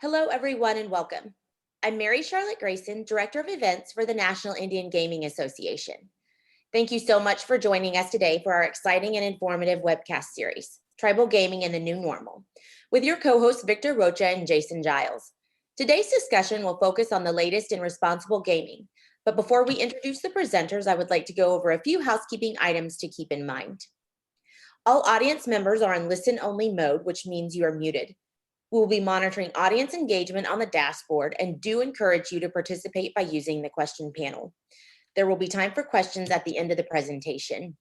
Hello, everyone, and welcome. I'm Mary Charlotte Grayson, Director of Events for the National Indian Gaming Association. Thank you so much for joining us today for our exciting and informative webcast series, Tribal Gaming and the New Normal, with your co-hosts Victor Rocha and Jason Giles. Today's discussion will focus on the latest in responsible gaming, but before we introduce the presenters, I would like to go over a few housekeeping items to keep in mind. All audience members are in listen-only mode, which means you are muted. We will be monitoring audience engagement on the dashboard and do encourage you to participate by using the question panel. There will be time for questions at the end of the presentation.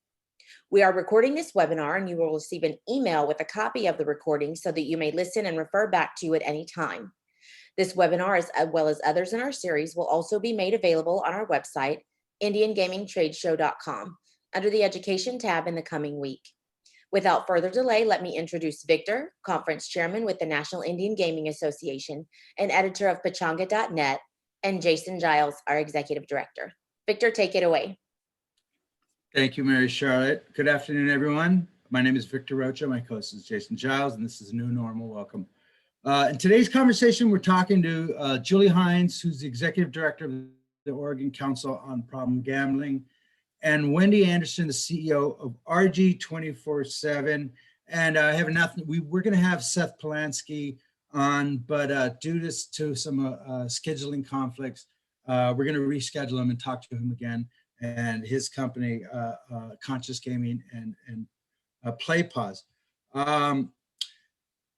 We are recording this webinar and you will receive an email with a copy of the recording so that you may listen and refer back to it any time. This webinar, as well as others in our series, will also be made available on our website, indiangamingtradeshow.com, under the Education tab in the coming week. Without further delay, let me introduce Victor, Conference Chairman with the National Indian Gaming Association and editor of Pachanga.net, and Jason Giles, our Executive Director. Victor, take it away. Thank you, Mary Charlotte. Good afternoon, everyone. My name is Victor Rocha. My co-host is Jason Giles, and this is New Normal. Welcome. In today's conversation, we're talking to Julie Hynes, who's the Executive Director of the Oregon Council on Problem Gambling, and Wendy Anderson, the CEO of RG 24/7. And I have nothing. We're going to have Seth Palansky on, but due to some scheduling conflicts, we're going to reschedule him and talk to him again. And his company, Conscious Gaming and Play Pause.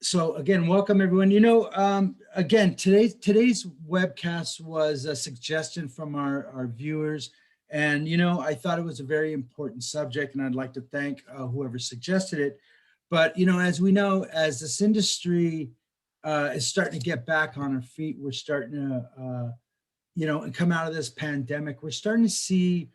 So again, welcome everyone. You know, again, today's webcast was a suggestion from our viewers. And, you know, I thought it was a very important subject, and I'd like to thank whoever suggested it. But, you know, as we know, as this industry is starting to get back on our feet, we're starting to, you know, and come out of this pandemic, we're starting to see,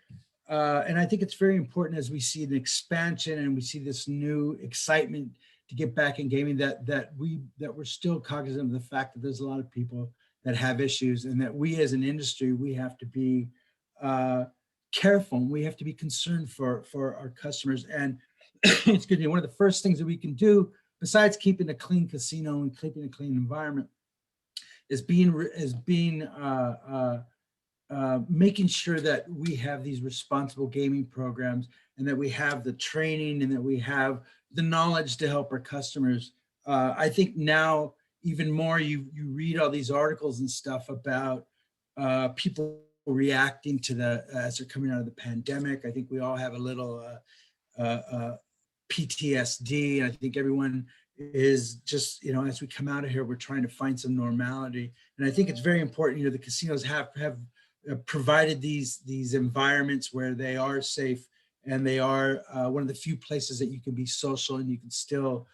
and I think it's very important as we see the expansion and we see this new excitement to get back in gaming, that we're still cognizant of the fact that there's a lot of people that have issues, and that we as an industry, we have to be careful, and we have to be concerned for our customers. And excuse me, one of the first things that we can do, besides keeping a clean casino and keeping a clean environment, is making sure that we have these responsible gaming programs, and that we have the training, and that we have the knowledge to help our customers. I think now even more, you read all these articles and stuff about people reacting to as they're coming out of the pandemic. I think we all have a little PTSD, and I think everyone is just, you know, as we come out of here, we're trying to find some normality. And I think it's very important, you know, the casinos have provided these environments where they are safe, and they are one of the few places that you can be social, and you can still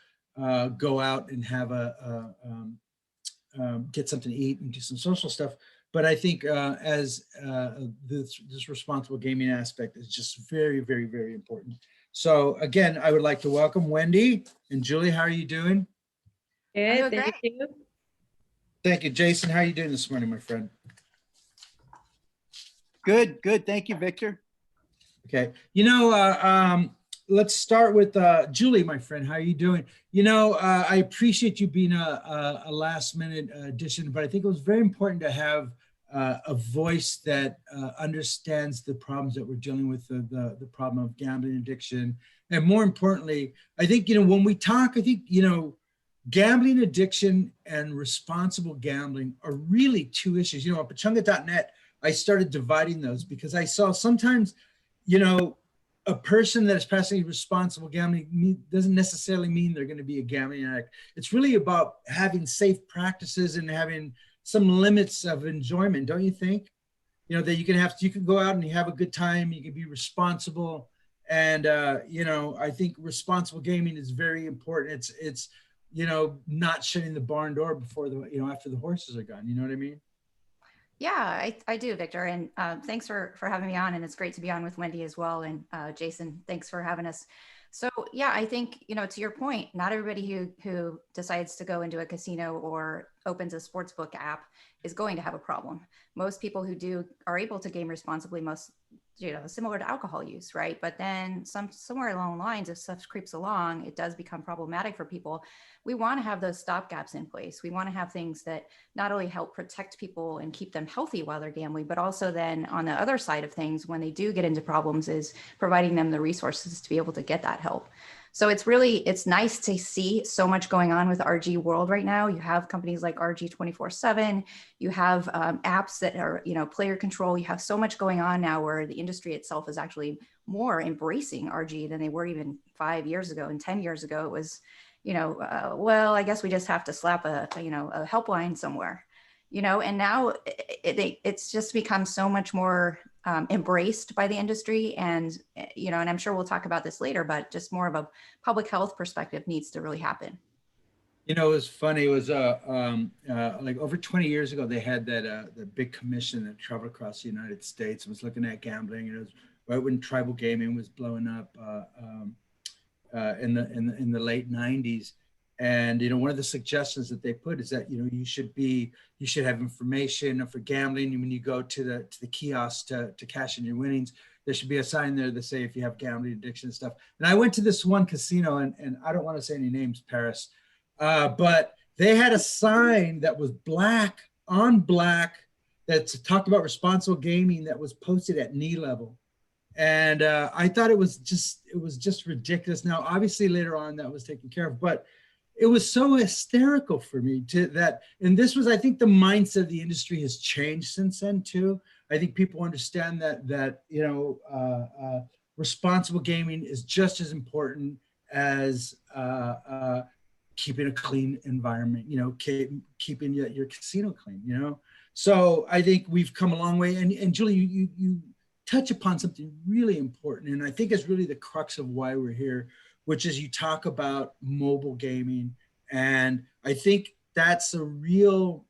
go out and have get something to eat and do some social stuff. But I think as this responsible gaming aspect is just very, very, very important. So again, I would like to welcome Wendy and Julie. How are you doing? Good, thank you. Thank you. Jason, how are you doing this morning, my friend? Good, good. Thank you, Victor. Okay. You know, let's start with Julie, my friend. How are you doing? You know, I appreciate you being a last minute addition, but I think it was very important to have a voice that understands the problems that we're dealing with, the problem of gambling addiction. And more importantly, I think, you know, when we talk, I think, you know, gambling addiction and responsible gambling are really two issues. You know, at Pachanga.net, I started dividing those because I saw sometimes, you know, a person that is practicing responsible gambling doesn't necessarily mean they're going to be a gambling addict. It's really about having safe practices and having some limits of enjoyment, don't you think? You know, that you can go out and you have a good time, you can be responsible. And, you know, I think responsible gaming is very important. It's, you know, not shutting the barn door before after the horses are gone. You know what I mean? Yeah, I do, Victor. And thanks for having me on. And it's great to be on with Wendy as well. And Jason, thanks for having us. So yeah, I think, you know, to your point, not everybody who decides to go into a casino or opens a sportsbook app is going to have a problem. Most people who are able to game responsibly, similar to alcohol use, right? But then somewhere along the lines, if stuff creeps along, it does become problematic for people. We want to have those stopgaps in place. We want to have things that not only help protect people and keep them healthy while they're gambling, but also then on the other side of things, when they do get into problems, is providing them the resources to be able to get that help. So it's nice to see so much going on with RG world right now. You have companies like RG 24/7. You have apps that are, player control. You have so much going on now where the industry itself is actually more embracing RG than they were even 5 years ago. And 10 years ago, it was, well, I guess we just have to slap a helpline somewhere, and now it's just become so much more embraced by the industry. And, and I'm sure we'll talk about this later, but just more of a public health perspective needs to really happen. It was funny. It was like over 20 years ago, they had that the big commission that traveled across the United States and was looking at gambling. And it was right when tribal gaming was blowing up in the late 90s. And one of the suggestions that they put is that you should have information for gambling. When you go to the kiosk to cash in your winnings, there should be a sign there that say if you have gambling addiction and stuff. And I went to this one casino, and I don't want to say any names, Paris, but they had a sign that was black on black that talked about responsible gaming that was posted at knee level. And I thought it was just ridiculous. Now, obviously later on that was taken care of, but it was so hysterical for me and this was, I think the mindset of the industry has changed since then too. I think people understand that responsible gaming is just as important as keeping a clean environment, keeping your casino clean, So I think we've come a long way. And Julie, you touch upon something really important, and I think it's really the crux of why we're here, which is you talk about mobile gaming. And I think that's a real,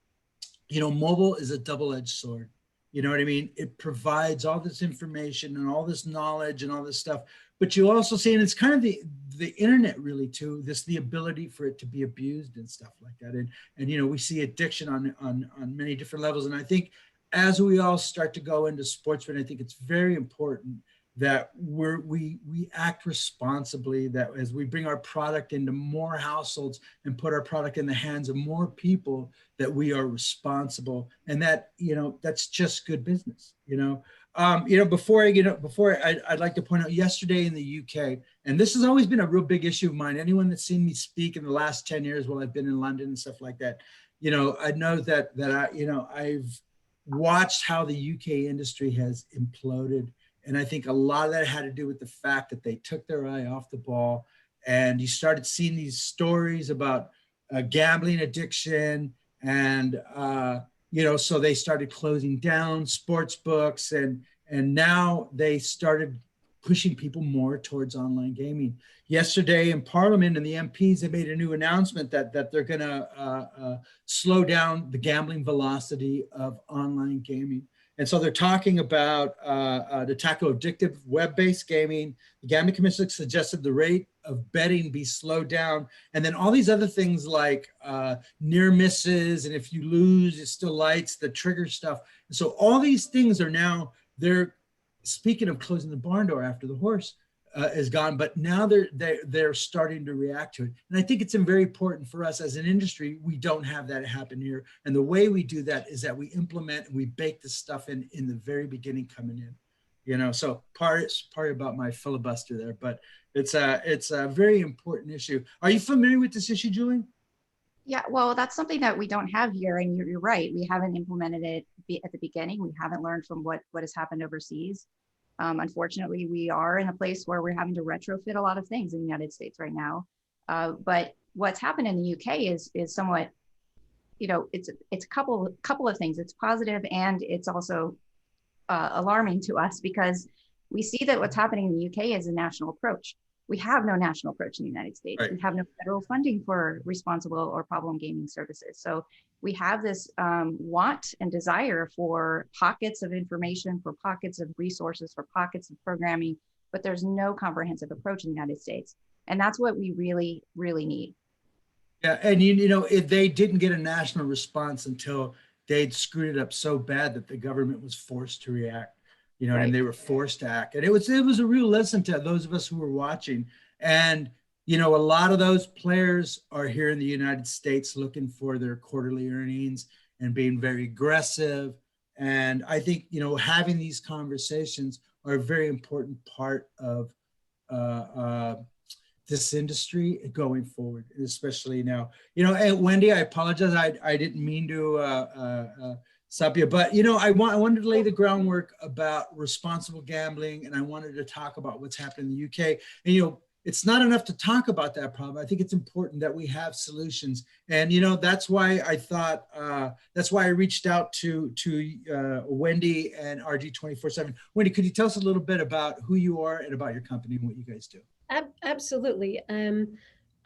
mobile is a double-edged sword. You know what I mean? It provides all this information and all this knowledge and all this stuff, but you also see, and it's kind of the internet really too, the ability for it to be abused and stuff like that. And we see addiction on many different levels. And I think as we all start to go into sports, but I think it's very important that we act responsibly, that as we bring our product into more households and put our product in the hands of more people, that we are responsible, and that that's just good business. Before I'd like to point out, yesterday in the UK, and this has always been a real big issue of mine. Anyone that's seen me speak in the last 10 years while I've been in London and stuff like that, I know that I've watched how the UK industry has imploded. And I think a lot of that had to do with the fact that they took their eye off the ball, and you started seeing these stories about gambling addiction, and so they started closing down sports books, and now they started pushing people more towards online gaming. Yesterday in Parliament and the MPs, they made a new announcement that they're going to slow down the gambling velocity of online gaming. And so they're talking about to tackle addictive web-based gaming. The Gambling Commission suggested the rate of betting be slowed down. And then all these other things like near misses, and if you lose, it still lights, the trigger stuff. And so all these things are now, they're speaking of closing the barn door after the horse is gone, but now they're starting to react to it. And I think it's very important for us as an industry, we don't have that happen here. And the way we do that is that we implement and we bake the stuff in the very beginning coming in, so part about my filibuster there, but it's a very important issue. Are you familiar with this issue, Julie? Yeah, well, that's something that we don't have here, and you're right. We haven't implemented it at the beginning. We haven't learned from what has happened overseas. Unfortunately, we are in a place where we're having to retrofit a lot of things in the United States right now. But what's happened in the UK is somewhat, it's a couple of things. It's positive, and it's also alarming to us, because we see that what's happening in the UK is a national approach. We have no national approach in the United States. Right. We have no federal funding for responsible or problem gaming services. So we have this want and desire for pockets of information, for pockets of resources, for pockets of programming, but there's no comprehensive approach in the United States. And that's what we really, really need. Yeah, and if they didn't get a national response until they'd screwed it up so bad that the government was forced to react. you know, Right. and they were forced to act. And it was a real lesson to those of us who were watching. And, you know, a lot of those players are here in the United States looking for their quarterly earnings and being very aggressive. And I think, you know, having these conversations are a very important part of this industry going forward, especially now. You know, and Wendy, I apologize. I didn't mean to stop you, but you know, I wanted to lay the groundwork about responsible gambling, and I wanted to talk about what's happening in the UK. And you know, it's not enough to talk about that problem. I think it's important that we have solutions, and you know, that's why I thought that's why I reached out to Wendy and RG 24/7. Wendy, could you tell us a little bit about who you are and about your company and what you guys do? Absolutely.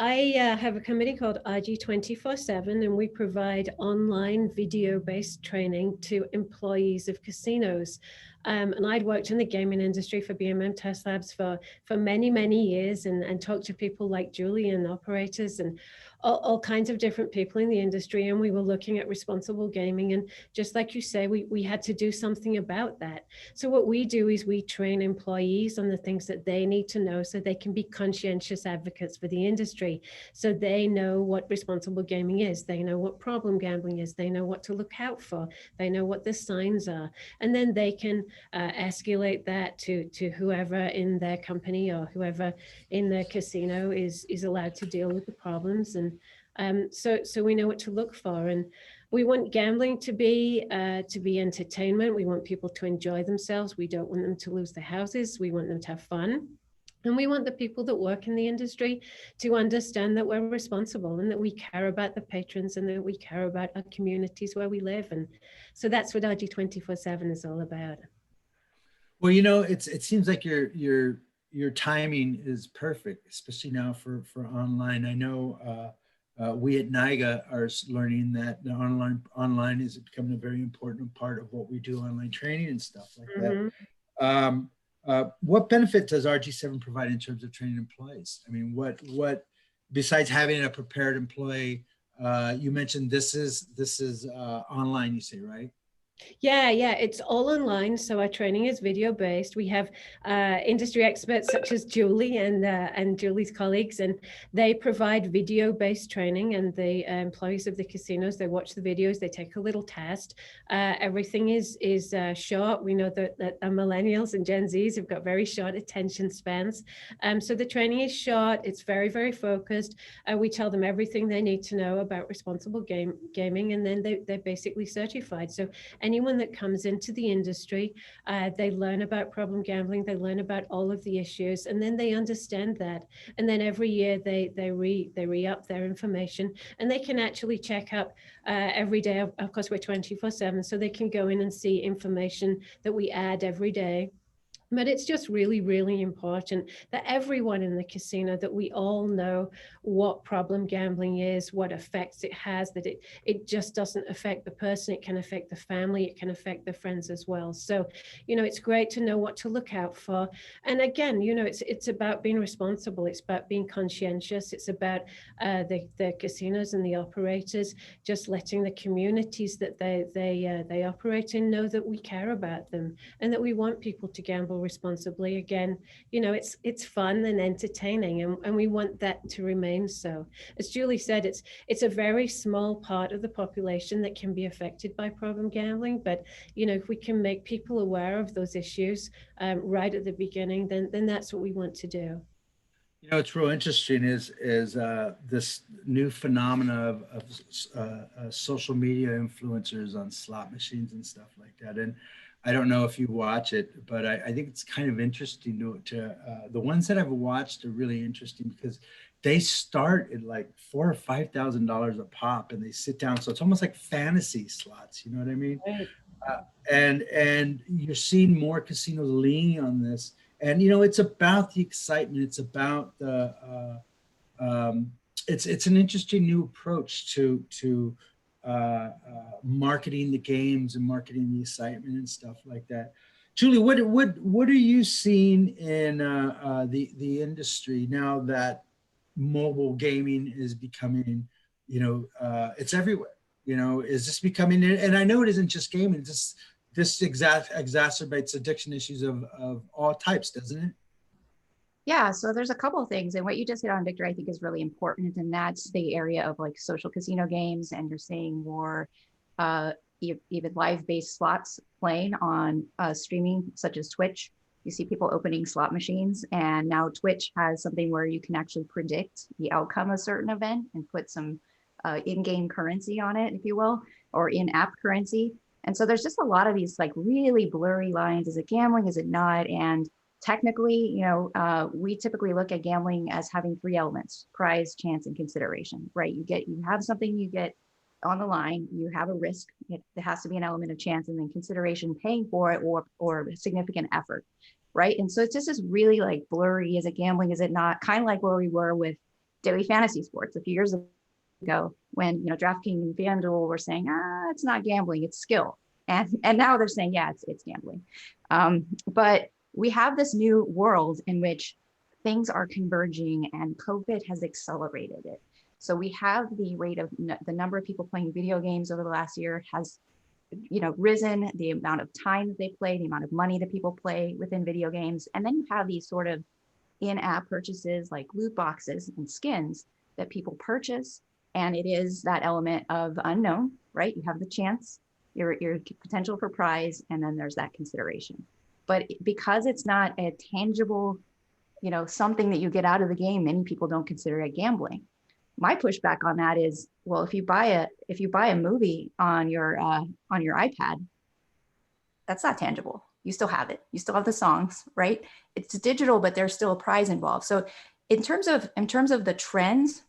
I have a company called IG 24/7, and we provide online video-based training to employees of casinos. And I'd worked in the gaming industry for BMM Test Labs for many, many years, and talked to people like Julie and operators and all kinds of different people in the industry. And we were looking at responsible gaming. And just like you say, we had to do something about that. So what we do is we train employees on the things that they need to know so they can be conscientious advocates for the industry. So they know what responsible gaming is. They know what problem gambling is. They know what to look out for. They know what the signs are. And then they can escalate that to whoever in their company or whoever in their casino is allowed to deal with the problems. And so we know what to look for. And we want gambling to be entertainment. We want people to enjoy themselves. We don't want them to lose their houses. We want them to have fun. And we want the people that work in the industry to understand that we're responsible and that we care about the patrons and that we care about our communities where we live. And so that's what RG 24/7 is all about. Well, you know, it seems like your timing is perfect, especially now for online. I know we at NIGA are learning that the online is becoming a very important part of what we do, online training and stuff like that. What benefit does RG7 provide in terms of training employees? I mean, what besides having a prepared employee? You mentioned this is online, you say, right? Yeah, it's all online. So our training is video based. We have industry experts such as Julie and Julie's colleagues, and they provide video based training. And the employees of the casinos, they watch the videos, they take a little test. Everything is short. We know that millennials and Gen Zs have got very short attention spans. So the training is short. It's very, very focused. We tell them everything they need to know about responsible gaming, and then they're basically certified. So anyone that comes into the industry, they learn about problem gambling, they learn about all of the issues, and then they understand that. And then every year they re-up their information, and they can actually check up every day. Of course, we're 24/7, so they can go in and see information that we add every day. But it's just really, really important that everyone in the casino, that we all know what problem gambling is, what effects it has, that it just doesn't affect the person, it can affect the family, it can affect the friends as well. So, you know, it's great to know what to look out for. And again, you know, it's about being responsible, it's about being conscientious, it's about the casinos and the operators just letting the communities that they operate in know that we care about them and that we want people to gamble responsibly. Again, you know, it's fun and entertaining, and we want that to remain so. As Julie said, it's a very small part of the population that can be affected by problem gambling, but you know, if we can make people aware of those issues right at the beginning, then that's what we want to do. You know, it's real interesting is this new phenomena of social media influencers on slot machines and stuff like that. And I don't know if you watch it, but I think it's kind of interesting to the ones that I've watched are really interesting because they start at like $4,000 or $5,000 a pop, and they sit down. So it's almost like fantasy slots. You know what I mean? Right. And you're seeing more casinos leaning on this. And you know, it's about the excitement. It's about the it's an interesting new approach to marketing the games and marketing the excitement and stuff like that. Julie, what are you seeing in the industry now that mobile gaming is becoming, you know, it's everywhere? You know, is this becoming? And I know it isn't just gaming; it's just this exacerbates addiction issues of all types, doesn't it? Yeah, so there's a couple of things, and what you just hit on, Victor, I think is really important, and that's the area of like social casino games, and you're seeing more even live-based slots playing on streaming, such as Twitch. You see people opening slot machines, and now Twitch has something where you can actually predict the outcome of a certain event and put some in-game currency on it, if you will, or in-app currency. And so there's just a lot of these like really blurry lines. Is it gambling? Is it not? And technically, you know, we typically look at gambling as having three elements: prize, chance, and consideration, right? You have something you get on the line, you have a risk, there has to be an element of chance, and then consideration, paying for it, or significant effort, right? And so it's just this really like blurry, is it gambling, is it not? Kind of like where we were with daily fantasy sports a few years ago, when, you know, DraftKings and FanDuel were saying, it's not gambling, it's skill. And now they're saying, yeah, it's gambling. But we have this new world in which things are converging, and COVID has accelerated it. So we have the rate of the number of people playing video games over the last year has, you know, risen, the amount of time that they play, the amount of money that people play within video games. And then you have these sort of in-app purchases like loot boxes and skins that people purchase. And it is that element of unknown, right? You have the chance, your potential for prize, and then there's that consideration. But because it's not a tangible, you know, something that you get out of the game, many people don't consider it gambling. My pushback on that is, well, if you buy a movie on your iPad, that's not tangible. You still have it. You still have the songs, right? It's digital, but there's still a prize involved. So in terms of the trends,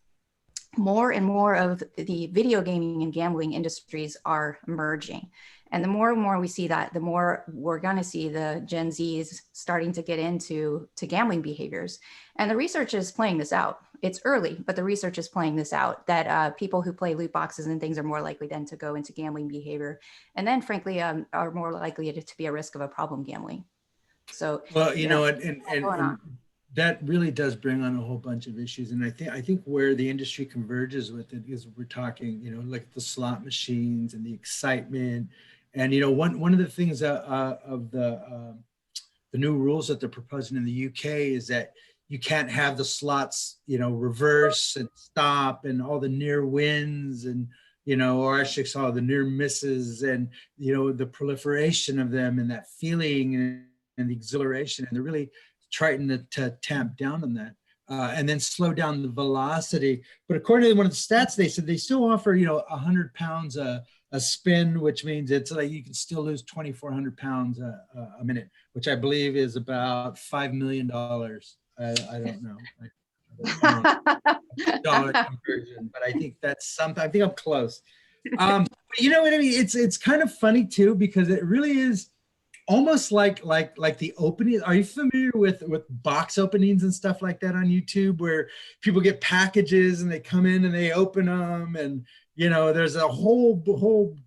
more and more of the video gaming and gambling industries are emerging. And the more and more we see that, the more we're going to see the Gen Zs starting to get into gambling behaviors. And the research is playing this out. It's early, but the research is playing this out, that people who play loot boxes and things are more likely then to go into gambling behavior. And then frankly, are more likely to be a risk of a problem gambling. So, well, you know, and that really does bring on a whole bunch of issues. And I think where the industry converges with it is we're talking, you know, like the slot machines and the excitement. And, you know, one of the things of the new rules that they're proposing in the UK is that you can't have the slots, you know, reverse and stop and all the near wins and, you know, or actually saw the near misses and, you know, the proliferation of them and that feeling and the exhilaration. And they're really trying to tamp down on that and then slow down the velocity. But according to one of the stats, they said they still offer, you know, 100 pounds a spin, which means it's like you can still lose 2,400 pounds a minute, which I believe is about $5 million. I don't know. Dollar conversion, but I think that's something. I think I'm close. But you know what I mean? It's kind of funny too, because it really is almost like the opening. Are you familiar with box openings and stuff like that on YouTube, where people get packages and they come in and they open them, and you know, there's a whole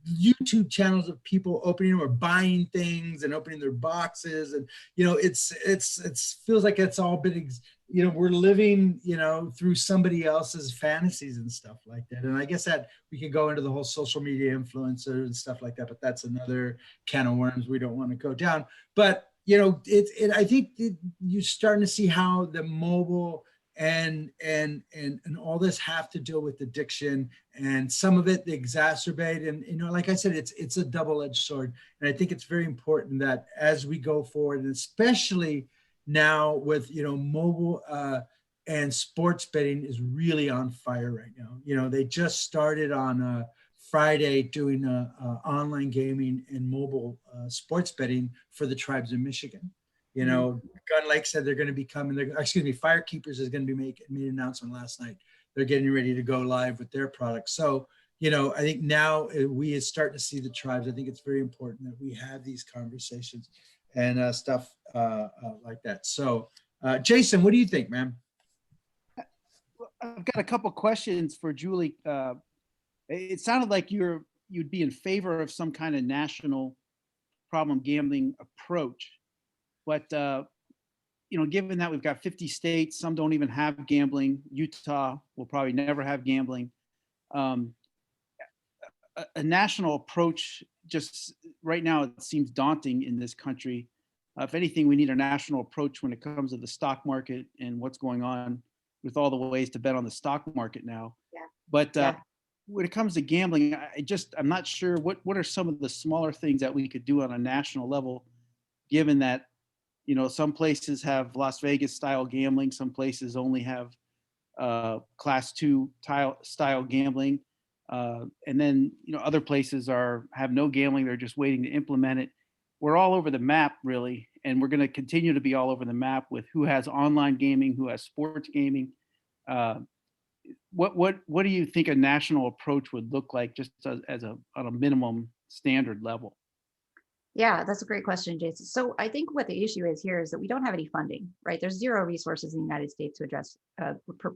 YouTube channels of people opening or buying things and opening their boxes, and you know, it's feels like it's all been, you know, we're living, you know, through somebody else's fantasies and stuff like that. And I guess that we could go into the whole social media influencers and stuff like that, but that's another can of worms we don't want to go down. But you know, I think you're starting to see how the mobile and all this have to deal with addiction, and some of it they exacerbate. And you know, like I said, it's a double-edged sword. And I think it's very important that as we go forward, and especially now with, you know, mobile and sports betting is really on fire right now. You know, they just started on Friday doing online gaming and mobile sports betting for the tribes of Michigan. You know, Gun Lake said they're going to be coming. Firekeepers is going to be made an announcement last night. They're getting ready to go live with their product. So, you know, I think now we is starting to see the tribes. I think it's very important that we have these conversations and stuff like that. So, Jason, what do you think, man? I've got a couple questions for Julie. It sounded like you'd be in favor of some kind of national problem gambling approach, but you know, given that we've got 50 states, some don't even have gambling. Utah will probably never have gambling. a national approach just right now, it seems daunting in this country. If anything, we need a national approach when it comes to the stock market and what's going on with all the ways to bet on the stock market now. Yeah. But Yeah. when it comes to gambling, I'm not sure what are some of the smaller things that we could do on a national level, given that, you know, some places have Las Vegas style gambling, some places only have class 2 style gambling. And then, you know, other places have no gambling. They're just waiting to implement it. We're all over the map, really. And we're going to continue to be all over the map with who has online gaming, who has sports gaming. What do you think a national approach would look like, just as on a minimum standard level? Yeah, that's a great question, Jason. So I think what the issue is here is that we don't have any funding, right? There's zero resources in the United States to address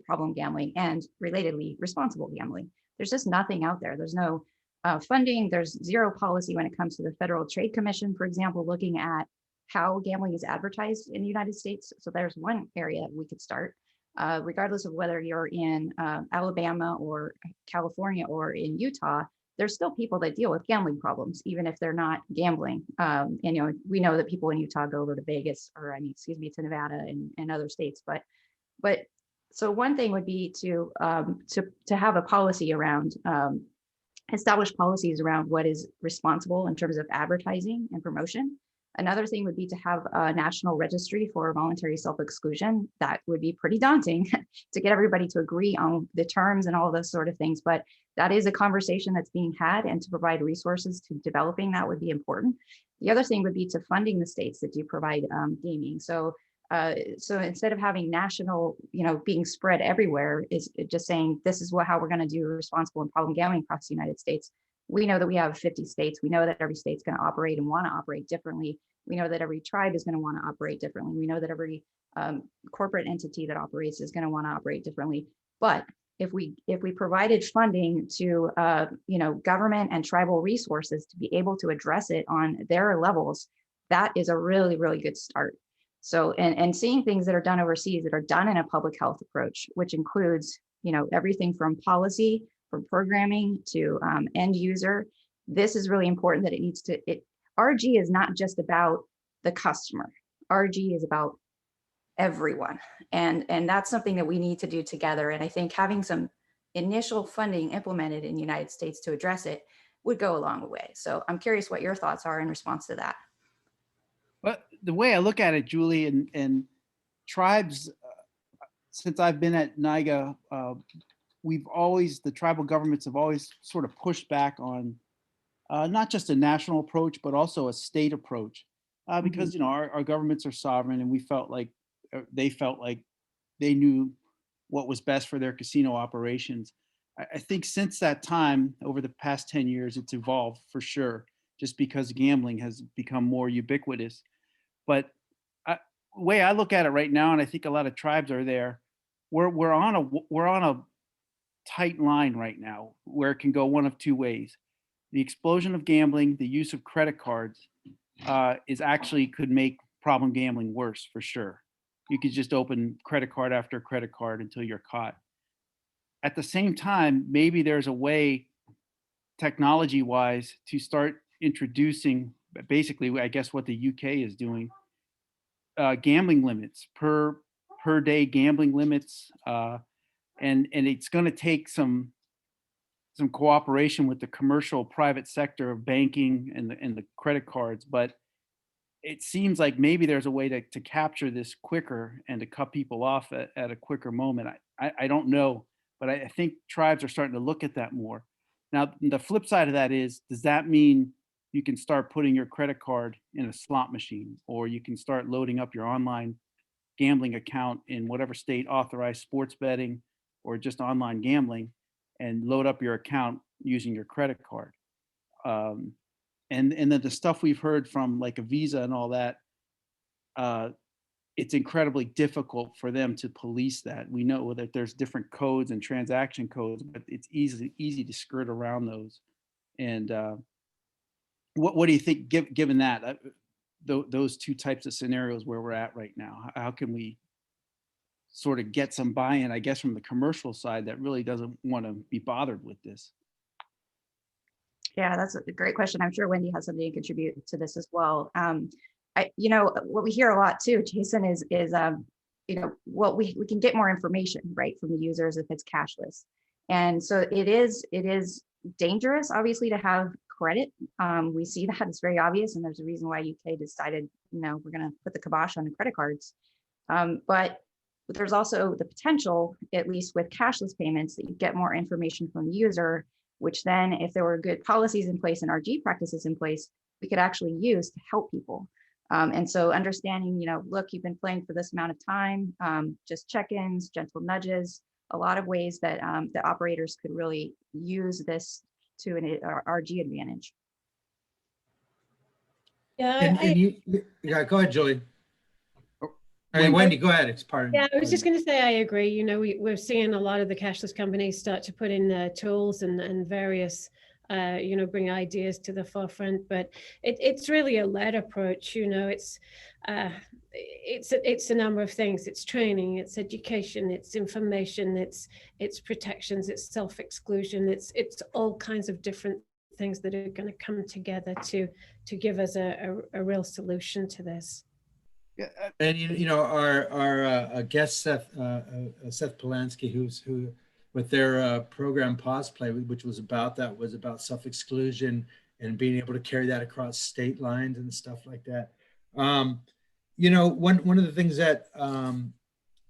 problem gambling and relatedly responsible gambling. There's just nothing out there. There's no funding. There's zero policy when it comes to the Federal Trade Commission, for example, looking at how gambling is advertised in the United States. So there's one area we could start, regardless of whether you're in Alabama or California or in Utah. There's still people that deal with gambling problems, even if they're not gambling. And, you know, we know that people in Utah go over to Vegas, or I mean, excuse me, to Nevada and other states. But so one thing would be to have a policy around, establish policies around what is responsible in terms of advertising and promotion. Another thing would be to have a national registry for voluntary self-exclusion. That would be pretty daunting to get everybody to agree on the terms and all those sort of things. But that is a conversation that's being had, and to provide resources to developing that would be important. The other thing would be to funding the states that do provide gaming. So instead of having national, you know, being spread everywhere, is just saying this is how we're going to do responsible and problem gambling across the United States. We know that we have 50 states. We know that every state's going to operate and want to operate differently. We know that every tribe is going to want to operate differently. We know that every corporate entity that operates is going to want to operate differently. But if we provided funding to you know, government and tribal resources to be able to address it on their levels, that is a really, really good start. So and seeing things that are done overseas that are done in a public health approach, which includes, you know, everything from policy, from programming to end user. This is really important, that RG is not just about the customer. RG is about everyone. And that's something that we need to do together. And I think having some initial funding implemented in the United States to address it would go a long way. So I'm curious what your thoughts are in response to that. Well, the way I look at it, Julie, and tribes, since I've been at NIGA, the tribal governments have always sort of pushed back on not just a national approach, but also a state approach, because, you know, our governments are sovereign, and they felt like they knew what was best for their casino operations. I think since that time, over the past 10 years, it's evolved for sure, just because gambling has become more ubiquitous. But the way I look at it right now, and I think a lot of tribes are there, we're on a tight line right now where it can go one of two ways. The explosion of gambling, the use of credit cards, could make problem gambling worse for sure. You could just open credit card after credit card until you're caught. At the same time, maybe there's a way, technology-wise, to start introducing, basically, I guess what the UK is doing, gambling limits, per day gambling limits, and it's going to take some cooperation with the commercial private sector of banking and the credit cards, but it seems like maybe there's a way to capture this quicker and to cut people off at a quicker moment. I don't know, but I think tribes are starting to look at that more. Now, the flip side of that is, does that mean you can start putting your credit card in a slot machine, or you can start loading up your online gambling account in whatever state authorized sports betting or just online gambling, and load up your account using your credit card? And then the stuff we've heard from like a Visa and all that, it's incredibly difficult for them to police that. We know that there's different codes and transaction codes, but it's easy to skirt around those. And what do you think, given that, those two types of scenarios where we're at right now? How can we sort of get some buy-in, I guess, from the commercial side that really doesn't want to be bothered with this? Yeah, that's a great question. I'm sure Wendy has something to contribute to this as well. What we hear a lot too, Jason, is what we can get more information, right, from the users if it's cashless. And so it is dangerous, obviously, to have credit. We see that it's very obvious, and there's a reason why UK decided, we're going to put the kibosh on the credit cards. But there's also the potential, at least with cashless payments, that you get more information from the user, which then, if there were good policies in place and RG practices in place, we could actually use to help people. And so understanding, look, you've been playing for this amount of time, just check-ins, gentle nudges, a lot of ways that the operators could really use this to an RG advantage. Yeah, Yeah, go ahead, Julie. I mean, Wendy. Wendy, go ahead. It's part of yeah, I was just going to say, I agree. We're seeing a lot of the cashless companies start to put in tools and various, bring ideas to the forefront. But it's really a led approach. It's a number of things. It's training, it's education, it's information, it's protections, it's self-exclusion. It's all kinds of different things that are going to come together to give us a real solution to this. Yeah, and our guest Seth Palansky, who with their program Pause Play, which was about self-exclusion and being able to carry that across state lines and stuff like that. One of the things that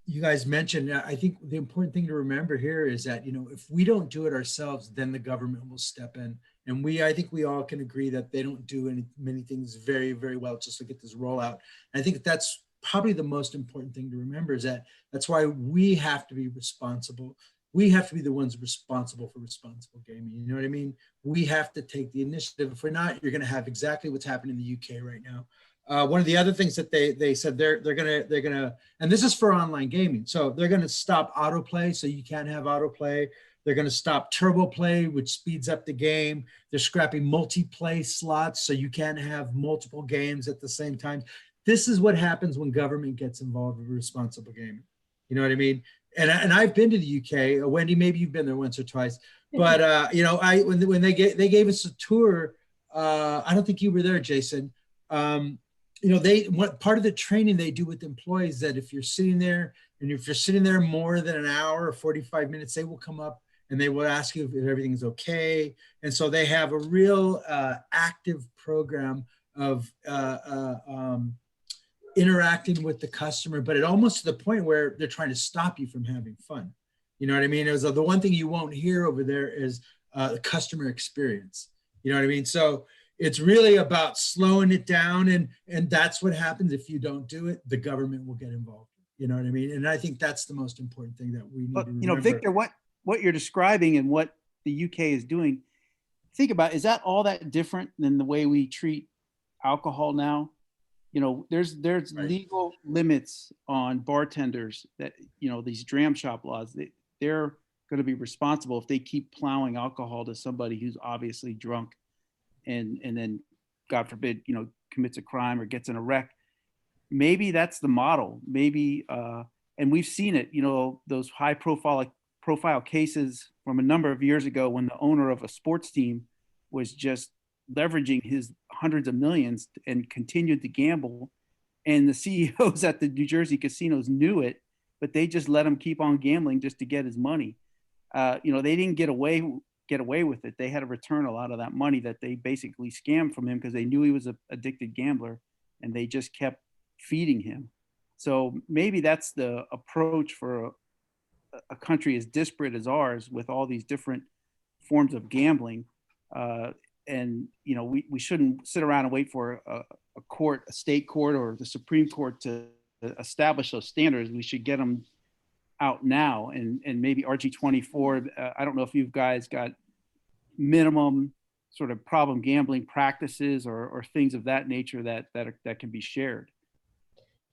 you guys mentioned, I think the important thing to remember here is that if we don't do it ourselves, then the government will step in. And I think we all can agree that they don't do many things very, very well just to get this rollout. And I think that's probably the most important thing to remember, is that's why we have to be responsible. We have to be the ones responsible for responsible gaming. You know what I mean? We have to take the initiative. If we're not, you're going to have exactly what's happening in the UK right now. One of the other things that they said they're gonna, and this is for online gaming, so they're gonna stop autoplay, so you can't have autoplay. They're going to stop turbo play, which speeds up the game. They're scrapping multiplay slots, so you can't have multiple games at the same time. This is what happens when government gets involved with responsible gaming. You know what I mean? And I've been to the UK. Wendy, maybe you've been there once or twice. But when they gave us a tour, I don't think you were there, Jason. Part of the training they do with employees, that if you're sitting there more than an hour or 45 minutes, they will come up and they will ask you if everything's okay. And so they have a real active program of interacting with the customer, but it almost to the point where they're trying to stop you from having fun. You know what I mean? It was the one thing you won't hear over there is the customer experience. You know what I mean? So it's really about slowing it down, and that's what happens if you don't do it. The government will get involved. You know what I mean? And I think that's the most important thing that we need to remember. Victor, what you're describing and what the UK is doing, think about, is that all that different than the way we treat alcohol now? There's right. Legal limits on bartenders that, these dram shop laws, they're going to be responsible if they keep plowing alcohol to somebody who's obviously drunk and then, God forbid, commits a crime or gets in a wreck. Maybe that's the model. Maybe, and we've seen it, those high profile cases from a number of years ago when the owner of a sports team was just leveraging his hundreds of millions and continued to gamble. And the CEOs at the New Jersey casinos knew it, but they just let him keep on gambling just to get his money. They didn't get away with it. They had to return a lot of that money that they basically scammed from him because they knew he was an addicted gambler, and they just kept feeding him. So maybe that's the approach for a country as disparate as ours, with all these different forms of gambling. We shouldn't sit around and wait for a state court or the Supreme Court to establish those standards. We should get them out now, and maybe RG24. I don't know if you guys got minimum sort of problem gambling practices or things of that nature that can be shared.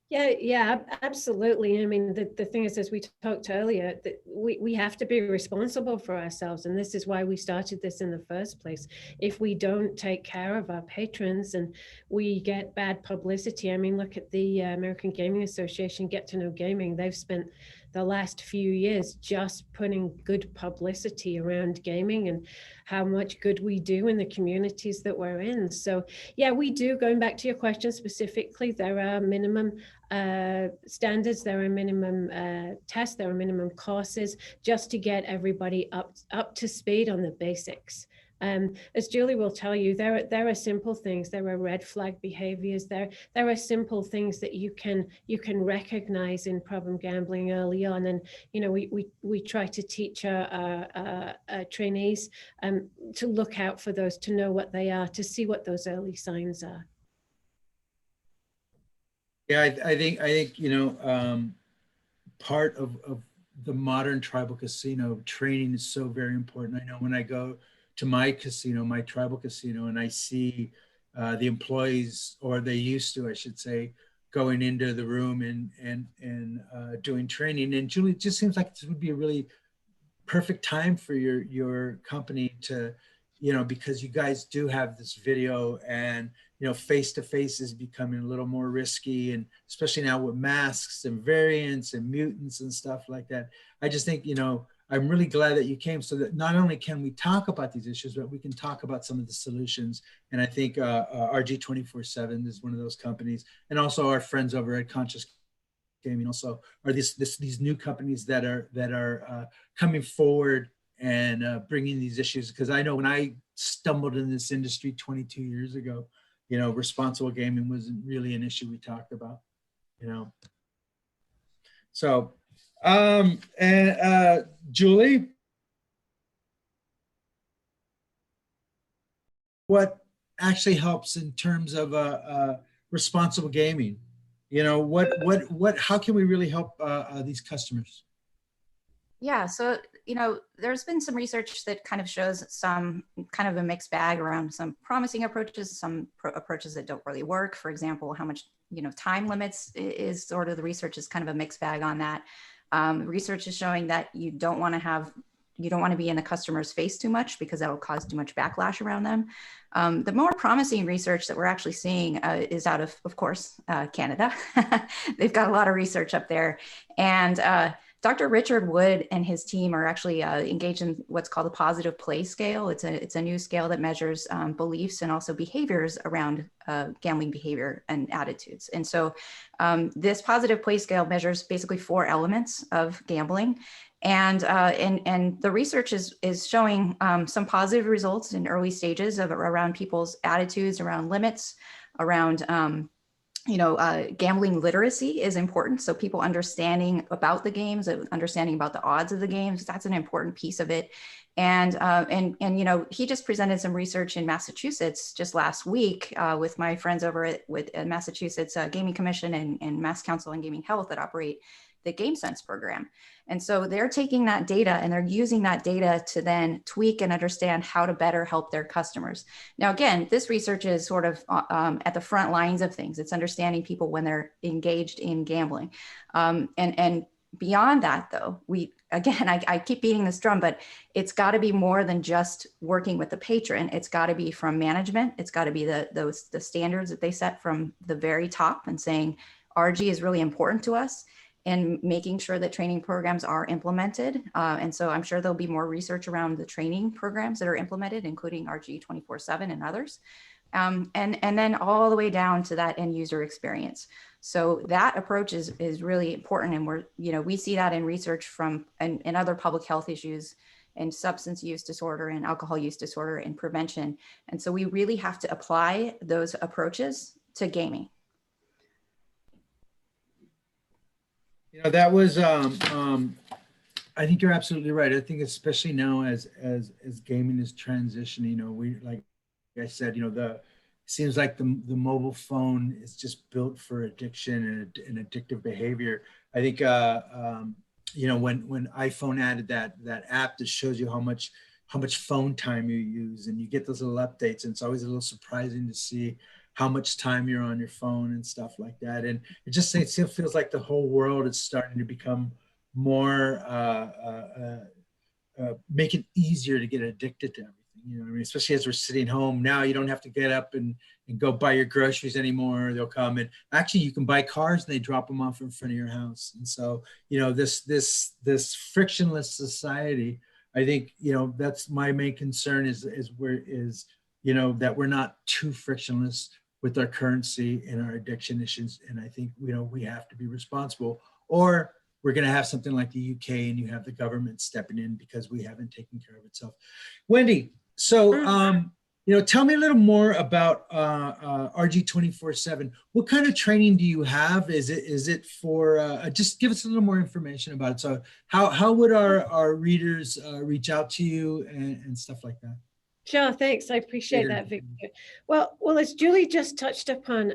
Yeah, absolutely. I mean, the thing is, as we talked earlier, that we have to be responsible for ourselves. And this is why we started this in the first place. If we don't take care of our patrons and we get bad publicity, I mean, look at the American Gaming Association, Get to Know Gaming. They've spent the last few years, just putting good publicity around gaming and how much good we do in the communities that we're in. So yeah, we do, going back to your question specifically, there are minimum standards, there are minimum tests, there are minimum courses, just to get everybody up to speed on the basics. As Julie will tell you, there are simple things. There are red flag behaviors. There are simple things that you can recognize in problem gambling early on. And we try to teach our trainees to look out for those, to know what they are, to see what those early signs are. Yeah, I think part of the modern tribal casino training is so very important. I know when I go to my casino, my tribal casino, and I see the employees, or they used to, I should say, going into the room and doing training. And Julie, it just seems like this would be a really perfect time for your company to, because you guys do have this video, and face-to-face is becoming a little more risky, and especially now with masks and variants and mutants and stuff like that. I just think, I'm really glad that you came, so that not only can we talk about these issues, but we can talk about some of the solutions. And I think RG 24/7 is one of those companies, and also our friends over at Conscious Gaming also are these new companies that are coming forward and bringing these issues. Because I know when I stumbled in this industry 22 years ago, responsible gaming wasn't really an issue we talked about, So, Julie, what actually helps in terms of responsible gaming? How can we really help these customers? Yeah, so there's been some research that kind of shows some kind of a mixed bag around some promising approaches, some approaches that don't really work. For example, how much time limits is sort of, the research is kind of a mixed bag on that. Research is showing that you don't want to be in the customer's face too much, because that will cause too much backlash around them. The more promising research that we're actually seeing is out of course, Canada. They've got a lot of research up there. And Dr. Richard Wood and his team are actually engaged in what's called the positive play scale. It's a new scale that measures beliefs and also behaviors around gambling behavior and attitudes. And so this positive play scale measures basically 4 elements of gambling. And the research is showing some positive results in early stages around people's attitudes, around limits, around gambling literacy is important. So people understanding about the games, understanding about the odds of the games, that's an important piece of it. And he just presented some research in Massachusetts just last week with my friends over with Massachusetts Gaming Commission and Mass Council on Gaming Health that operate the GameSense program. And so they're taking that data and they're using that data to then tweak and understand how to better help their customers. Now, again, this research is sort of at the front lines of things. It's understanding people when they're engaged in gambling. And beyond that, though, I keep beating this drum, but it's got to be more than just working with the patron. It's got to be from management. It's got to be the standards that they set from the very top and saying, RG is really important to us, and making sure that training programs are implemented. And so I'm sure there'll be more research around the training programs that are implemented, including RG 24/7 and others. And then all the way down to that end user experience. So that approach is really important. And we see that in research and other public health issues and substance use disorder and alcohol use disorder and prevention. And so we really have to apply those approaches to gaming. That was, I think you're absolutely right. I think especially now as gaming is transitioning, we, like I said, it seems like the mobile phone is just built for addiction and addictive behavior. I think, when iPhone added that app that shows you how much phone time you use, and you get those little updates, and it's always a little surprising to see how much time you're on your phone and stuff like that. And it feels like the whole world is starting to become more make it easier to get addicted to everything. You know what I mean? Especially as we're sitting home now, you don't have to get up and go buy your groceries anymore. They'll come, and actually you can buy cars and they drop them off in front of your house. And so, you know, this frictionless society, I think, you know, that's my main concern is you know, that we're not too frictionless with our currency and our addiction issues. And I think, you know, we have to be responsible, or we're going to have something like the UK and you have the government stepping in because we haven't taken care of itself. Wendy, so, you know, tell me a little more about RG 24/7. What kind of training do you have? Is it for, just give us a little more information about it. So how would our readers reach out to you and stuff like that? Sure, thanks. I appreciate that, Victor. Well, as Julie just touched upon,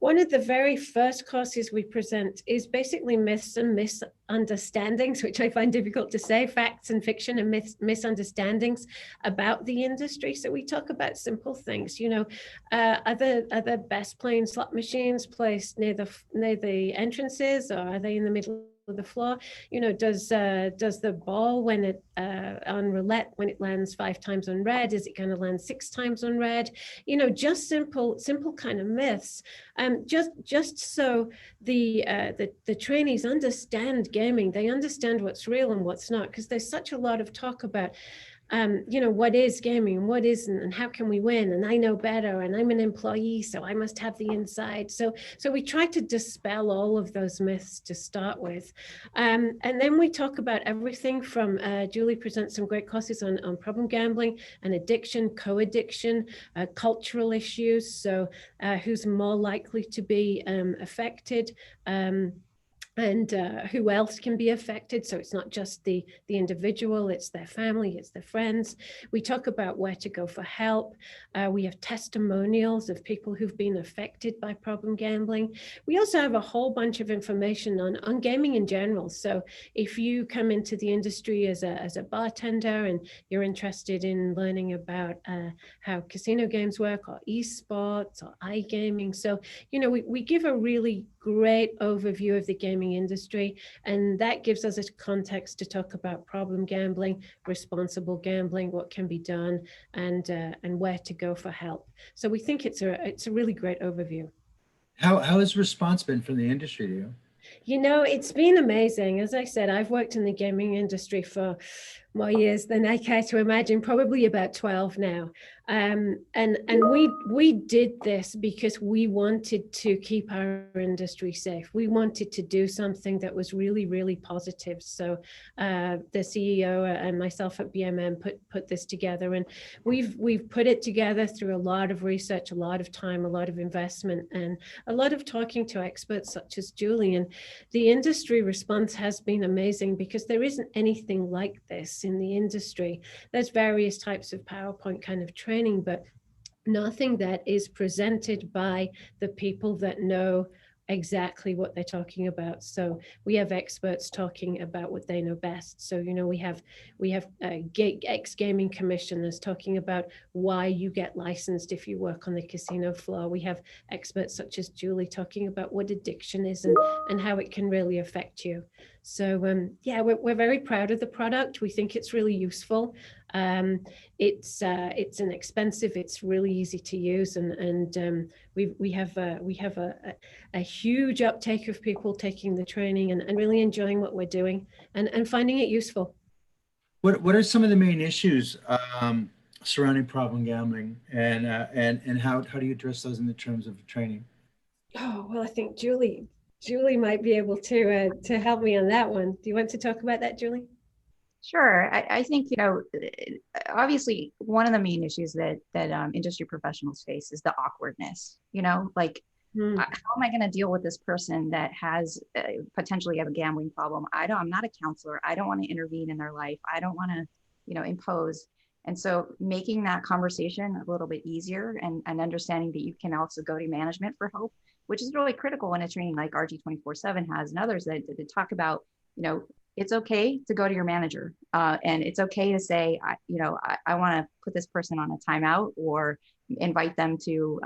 one of the very first courses we present is basically myths and misunderstandings, which I find difficult to say, facts and fiction and misunderstandings about the industry. So we talk about simple things, you know, are the best playing slot machines placed near the entrances, or are they in the middle of the floor? You know, does the ball, when it on roulette, when it lands 5 times on red, is it going to land 6 times on red? You know, just simple kind of myths, just so the trainees understand gaming. They understand what's real and what's not, because there's such a lot of talk about you know, what is gaming and what isn't, and how can we win, and I know better, and I'm an employee, so I must have the inside. So we try to dispel all of those myths to start with, and then we talk about everything from Julie presents some great courses on problem gambling and addiction, co-addiction, cultural issues, so who's more likely to be affected, and who else can be affected. So it's not just the individual, it's their family, it's their friends. We talk about where to go for help. We have testimonials of people who've been affected by problem gambling. We also have a whole bunch of information on gaming in general. So if you come into the industry as a bartender and you're interested in learning about how casino games work, or esports, or iGaming, so, you know, we give a really great overview of the gaming industry, and that gives us a context to talk about problem gambling, responsible gambling, what can be done, and where to go for help. So we think it's a really great overview. How has response been from the industry to you? You know, it's been amazing. As I said, I've worked in the gaming industry for more years than I care to imagine, probably about 12 now. And we did this because we wanted to keep our industry safe. We wanted to do something that was really, really positive. So the CEO and myself at BMM put this together, and we've put it together through a lot of research, a lot of time, a lot of investment, and a lot of talking to experts such as Julie. And the industry response has been amazing, because there isn't anything like this in the industry. There's various types of PowerPoint kind of training, but nothing that is presented by the people that know exactly what they're talking about. So we have experts talking about what they know best. So, you know, we have ex-gaming commissioners talking about why you get licensed if you work on the casino floor. We have experts such as Julie talking about what addiction is and how it can really affect you. So yeah, we're very proud of the product. We think it's really useful. It's inexpensive. It's really easy to use, and we have a huge uptake of people taking the training and really enjoying what we're doing and finding it useful. What are some of the main issues surrounding problem gambling, and how do you address those in the terms of training? Oh, well, I think Julie might be able to help me on that one. Do you want to talk about that, Julie? Sure. I think, you know, obviously one of the main issues that industry professionals face is the awkwardness, you know, like, how am I going to deal with this person that has potentially have a gambling problem? I'm not a counselor. I don't want to intervene in their life. I don't want to, you know, impose. And so making that conversation a little bit easier, and understanding that you can also go to management for help, which is really critical in a training like RG 24/7 has, and others that talk about, you know, it's okay to go to your manager, and it's okay to say, I want to put this person on a timeout, or invite them to,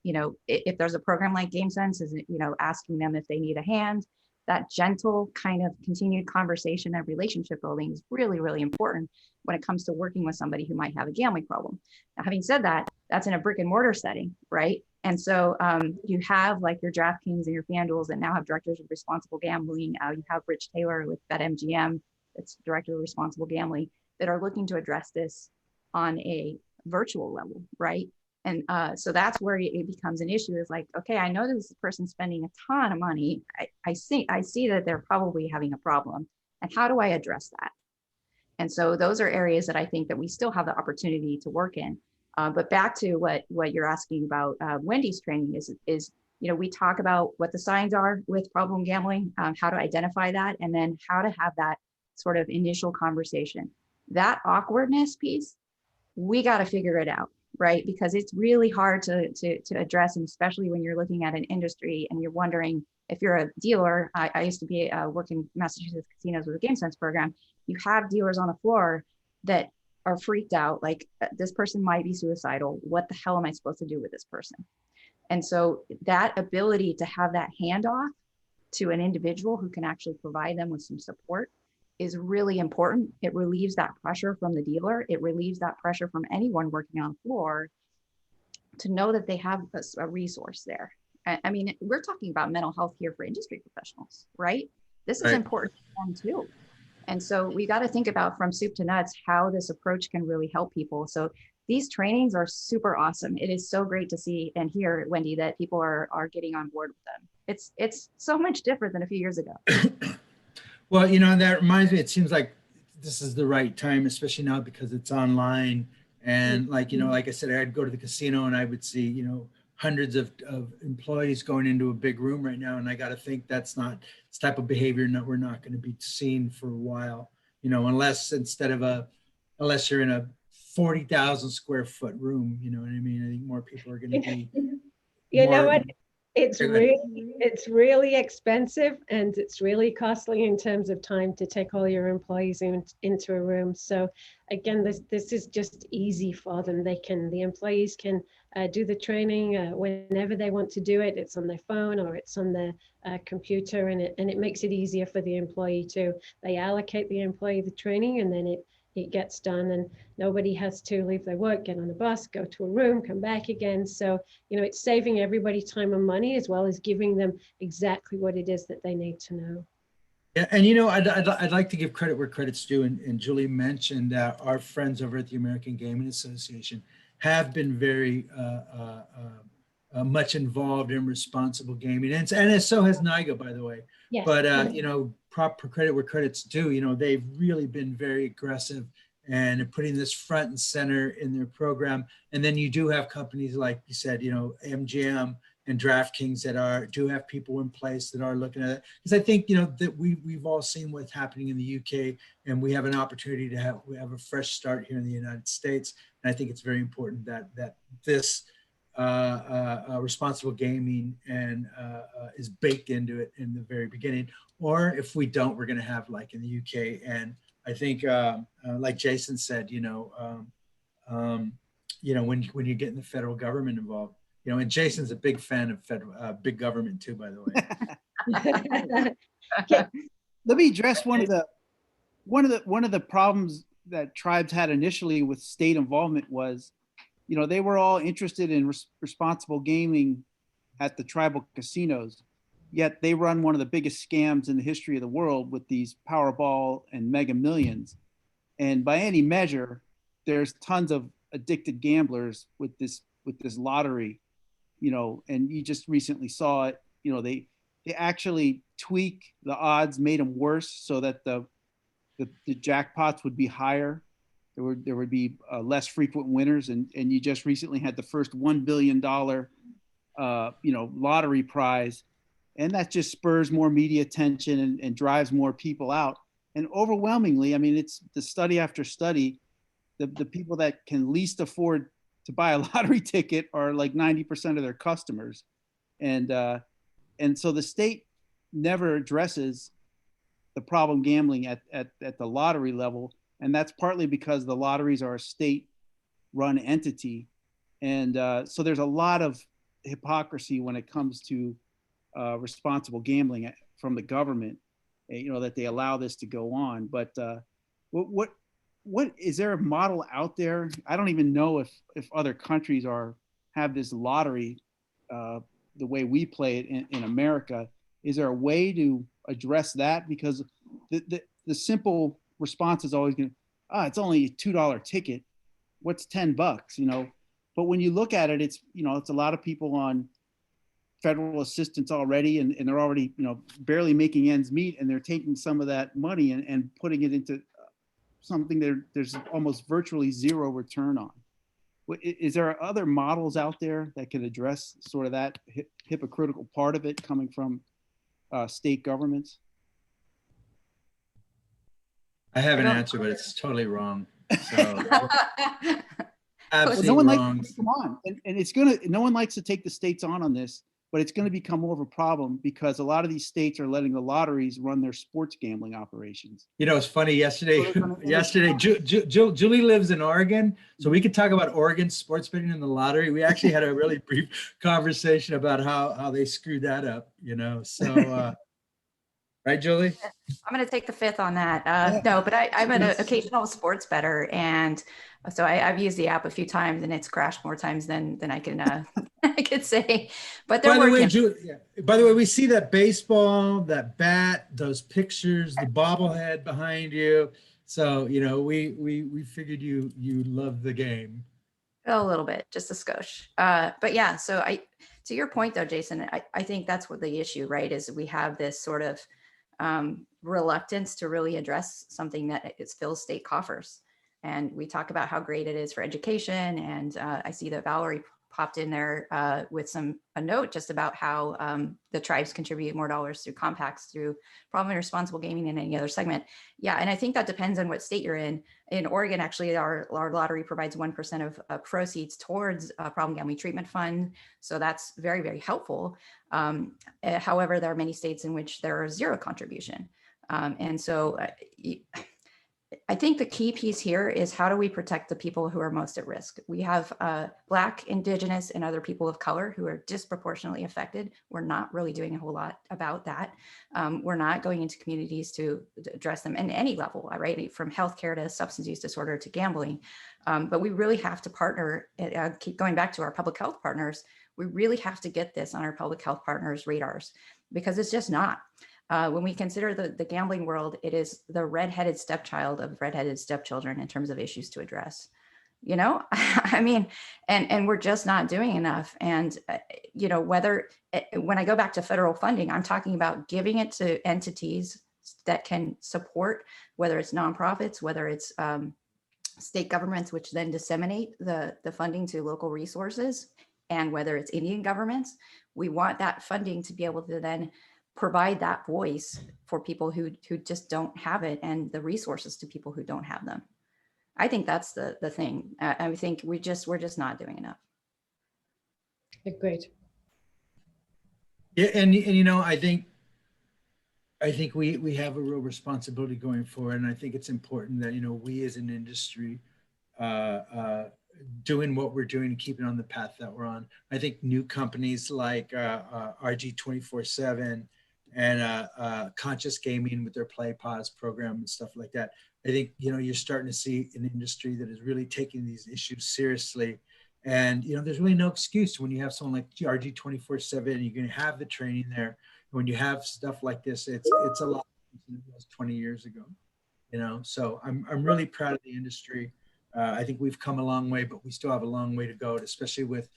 you know, if there's a program like GameSense, is, you know, asking them if they need a hand, that gentle kind of continued conversation and relationship building is really, really important when it comes to working with somebody who might have a gambling problem. Now, having said that, that's in a brick and mortar setting, right? And so you have like your DraftKings and your FanDuels that now have directors of responsible gambling. You have Rich Taylor with BetMGM, that's director of responsible gambling, that are looking to address this on a virtual level, right? And so that's where it becomes an issue. Is like, okay, I know this person's spending a ton of money. I see that they're probably having a problem, and how do I address that? And so those are areas that I think that we still have the opportunity to work in. But back to what you're asking about, Wendy's training is, you know, we talk about what the signs are with problem gambling, how to identify that, and then how to have that sort of initial conversation. That awkwardness piece, we got to figure it out, right? Because it's really hard to address, and especially when you're looking at an industry and you're wondering if you're a dealer. I used to be working Massachusetts casinos with a Game Sense program. You have dealers on the floor that are freaked out, like this person might be suicidal. What the hell am I supposed to do with this person? And so that ability to have that handoff to an individual who can actually provide them with some support is really important. It relieves that pressure from the dealer. It relieves that pressure from anyone working on the floor to know that they have a resource there. I mean, we're talking about mental health here for industry professionals, right? This is important to them too. And so we got to think about from soup to nuts how this approach can really help people. So these trainings are super awesome. It is so great to see and hear, Wendy, that people are getting on board with them. It's so much different than a few years ago. Well, you know, that reminds me, it seems like this is the right time, especially now because it's online. And like, you know, like I said, I'd go to the casino and I would see, you know, hundreds of employees going into a big room right now. And I got to think that's not this type of behavior that we're not going to be seeing for a while, you know, unless you're in a 40,000 square foot room, you know what I mean? I think more people are going to be. You know what? It's really expensive, and it's really costly in terms of time to take all your employees into a room. So again, this is just easy for them. The employees can do the training whenever they want to do it. It's on their phone or it's on their computer, and it makes it easier for the employee too. They allocate the employee the training, and then it gets done, and nobody has to leave their work, get on a bus, go to a room, come back again. So, you know, it's saving everybody time and money, as well as giving them exactly what it is that they need to know. Yeah, and you know, I'd like to give credit where credit's due, and Julie mentioned that our friends over at the American Gaming Association have been very much involved in responsible gaming, and so has NIGA, by the way. Yes. But you know, proper credit where credit's due. You know, they've really been very aggressive and putting this front and center in their program. And then you do have companies like you said, you know, MGM and DraftKings that do have people in place that are looking at it. Because I think, you know, that we've all seen what's happening in the UK, and we have an opportunity to have a fresh start here in the United States. And I think it's very important that this responsible gaming and is baked into it in the very beginning. Or if we don't, we're going to have like in the UK. And I think, like Jason said, you know, when you're getting the federal government involved, you know, and Jason's a big fan of federal, big government too, by the way. Let me address one of the problems that tribes had initially with state involvement was, you know, they were all interested in responsible gaming at the tribal casinos, yet they run one of the biggest scams in the history of the world with these Powerball and Mega Millions. And by any measure, there's tons of addicted gamblers with this lottery, you know, and you just recently saw it. You know, they actually tweak the odds, made them worse so that the jackpots would be higher. There would be less frequent winners, and you just recently had the first $1 billion lottery prize, and that just spurs more media attention and drives more people out. And overwhelmingly, I mean, it's the study after study, the people that can least afford to buy a lottery ticket are like 90% of their customers, and so the state never addresses the problem gambling at the lottery level. And that's partly because the lotteries are a state-run entity. And so there's a lot of hypocrisy when it comes to responsible gambling from the government, that they allow this to go on. But what is there a model out there? I don't even know if other countries have this lottery the way we play it in America. Is there a way to address that? Because the simple response is always going to, it's only a $2 ticket. What's $10, But when you look at it, it's a lot of people on federal assistance already, and they're already, barely making ends meet, and they're taking some of that money and putting it into something there's almost virtually zero return on. Is there other models out there that can address sort of that hypocritical part of it coming from state governments? I have an answer, but it's totally wrong. So absolutely no one wrong. likes to come on, and no one likes to take the states on this, but it's going to become more of a problem because a lot of these states are letting the lotteries run their sports gambling operations. It's funny. Yesterday, Julie lives in Oregon, so we could talk about Oregon sports betting and the lottery. We actually had a really brief conversation about how they screwed that up. So. Right, Julie? I'm going to take the fifth on that. No, but I'm an occasional sports bettor, and so I've used the app a few times, and it's crashed more times than I can I could say. But they're working. By the way, we see that baseball, that bat, those pictures, the bobblehead behind you. So we figured you love the game. A little bit, just a skosh. But yeah, so to your point though, Jason, I think that's what the issue, right, is we have this sort of reluctance to really address something that fills state coffers. And we talk about how great it is for education. And I see that Valerie popped in there with a note just about how the tribes contribute more dollars through compacts, through problem and responsible gaming, and any other segment. Yeah, and I think that depends on what state you're in. In Oregon, actually, our lottery provides 1% of proceeds towards a problem gambling treatment fund. So that's very, very helpful. However, there are many states in which there are zero contribution. And so I think the key piece here is how do we protect the people who are most at risk? We have Black, Indigenous, and other people of color who are disproportionately affected. We're not really doing a whole lot about that. We're not going into communities to address them at any level, right? From healthcare to substance use disorder to gambling. But we really have to partner, keep going back to our public health partners. We really have to get this on our public health partners' radars because it's just not. When we consider the gambling world, it is the redheaded stepchild of redheaded stepchildren in terms of issues to address. I mean, and we're just not doing enough. And, when I go back to federal funding, I'm talking about giving it to entities that can support, whether it's nonprofits, whether it's state governments, which then disseminate the funding to local resources, and whether it's Indian governments. We want that funding to be able to then provide that voice for people who just don't have it, and the resources to people who don't have them. I think that's the thing. I think we're just not doing enough. Great. Yeah, and I think we have a real responsibility going forward, and I think it's important that we as an industry doing what we're doing and keeping on the path that we're on. I think new companies like RG 24/7 and Conscious Gaming with their Play Pause program and stuff like that. I think you're starting to see an industry that is really taking these issues seriously. And there's really no excuse when you have someone like RG 24/7, you're going to have the training there. When you have stuff like this, it's a lot than it was 20 years ago. So I'm really proud of the industry. I think we've come a long way, but we still have a long way to go, especially with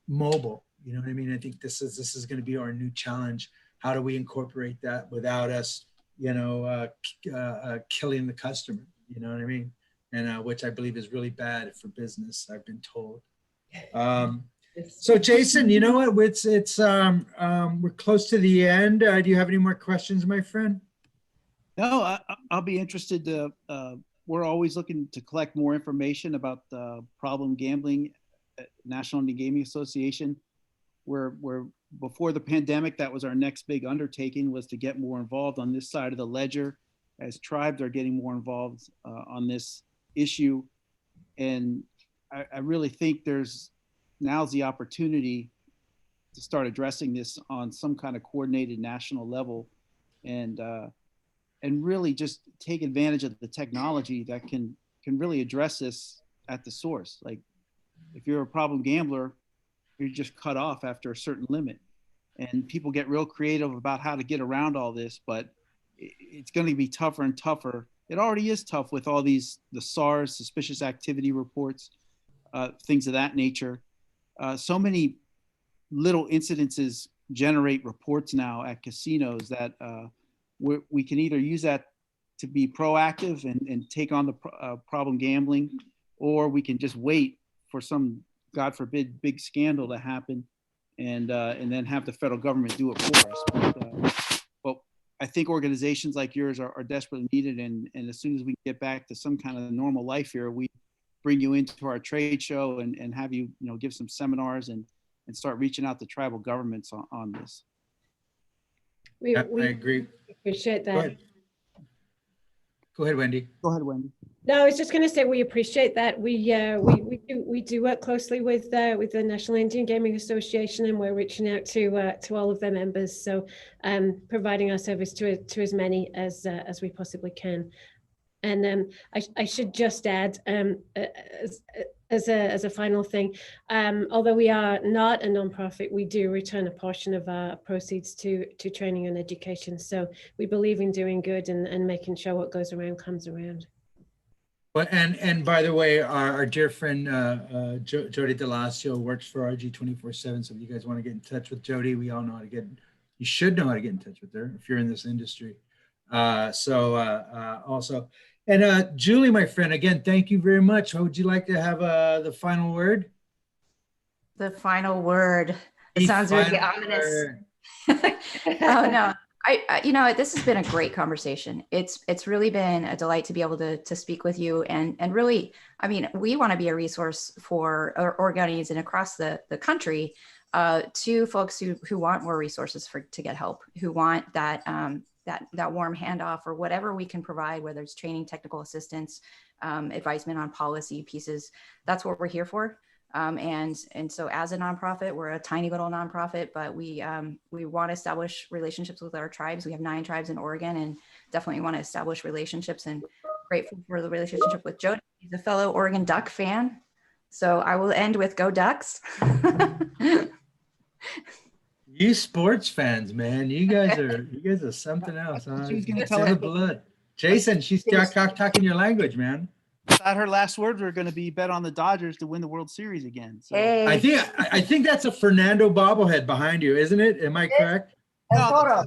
mobile. You know what I mean? I think this is going to be our new challenge. How do we incorporate that without us, killing the customer? You know what I mean? And which I believe is really bad for business, I've been told. So Jason, you know what? It's we're close to the end. Do you have any more questions, my friend? No, I'll be interested to. We're always looking to collect more information about problem gambling at National Indian Gaming Association. We're before the pandemic, that was our next big undertaking, was to get more involved on this side of the ledger, as tribes are getting more involved on this issue. And I really think now's the opportunity to start addressing this on some kind of coordinated national level, and really just take advantage of the technology that can really address this at the source. Like, if you're a problem gambler, you're just cut off after a certain limit. And people get real creative about how to get around all this, but it's going to be tougher and tougher. It already is tough with all the SARS, suspicious activity reports, things of that nature. So many little incidences generate reports now at casinos that we can either use that to be proactive and take on the problem gambling, or we can just wait for some, God forbid, big scandal to happen, and then have the federal government do it for us. But I think organizations like yours are desperately needed, and as soon as we get back to some kind of normal life here, we bring you into our trade show and have you, give some seminars and start reaching out to tribal governments on this. We I agree. appreciate that. Go ahead, Wendy. Go ahead, Wendy. No, I was just going to say we appreciate that. We do work closely with the National Indian Gaming Association, and we're reaching out to all of their members. So providing our service to as many as we possibly can. And I should just add, as a final thing, although we are not a nonprofit, we do return a portion of our proceeds to training and education. So we believe in doing good and making sure what goes around comes around. Well, and by the way, our dear friend Jody Delasio works for RG 24/7. So if you guys want to get in touch with Jody, we all know how to get. You should know how to get in touch with her if you're in this industry. Also, and Julie, my friend, again, thank you very much. How would you like to have the final word? The final word. It sounds really ominous. Oh no. I this has been a great conversation. It's really been a delight to be able to speak with you, and really, I mean, we want to be a resource for organizers and across the country to folks who want more resources to get help, who want that warm handoff or whatever we can provide, whether it's training, technical assistance, advisement on policy pieces. That's what we're here for. And so as a nonprofit, we're a tiny little nonprofit, but we want to establish relationships with our tribes. We have 9 tribes in Oregon, and definitely want to establish relationships, and grateful for the relationship with Jody. He's a fellow Oregon Duck fan. So I will end with Go Ducks. You sports fans, man, you guys are something else. Huh? She was gonna It's tell in her- the blood. Jason, she's talking your language, man. Thought her last words were going to be bet on the Dodgers to win the World Series again. So. Hey. I think that's a Fernando bobblehead behind you, isn't it? Am I correct? No,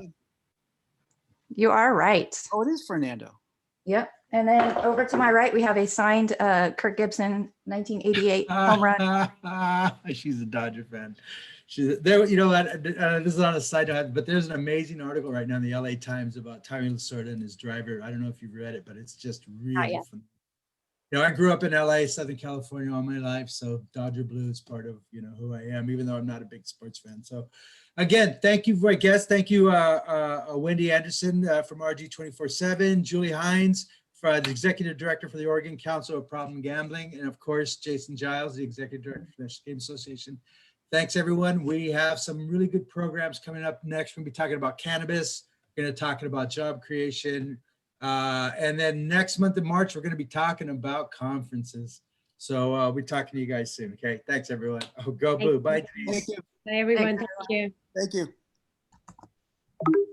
You are right. oh, it is Fernando. Yep. And then over to my right, we have a signed Kirk Gibson 1988 home run. She's a Dodger fan. She's there. You know what? This is on a side note, but there's an amazing article right now in the LA Times about Tommy Lasorda and his driver. I don't know if you've read it, but it's just really fun. You know, I grew up in LA, Southern California all my life, so Dodger Blue is part of, who I am, even though I'm not a big sports fan. So again, thank you for my guests. Thank you, Wendy Anderson from RG 24/7, Julie Hynes, the Executive Director for the Oregon Council of Problem Gambling, and of course, Jason Giles, the Executive Director for the National Game Association. Thanks, everyone. We have some really good programs coming up next. We're going to be talking about cannabis. We're going to be talking about job creation. And then next month in March, we're going to be talking about conferences. So we're talking to you guys soon. Okay. Thanks, everyone. Oh, go Blue. Bye, Denise. Thank you. Bye, everyone. Thanks, Thank you. Thank you.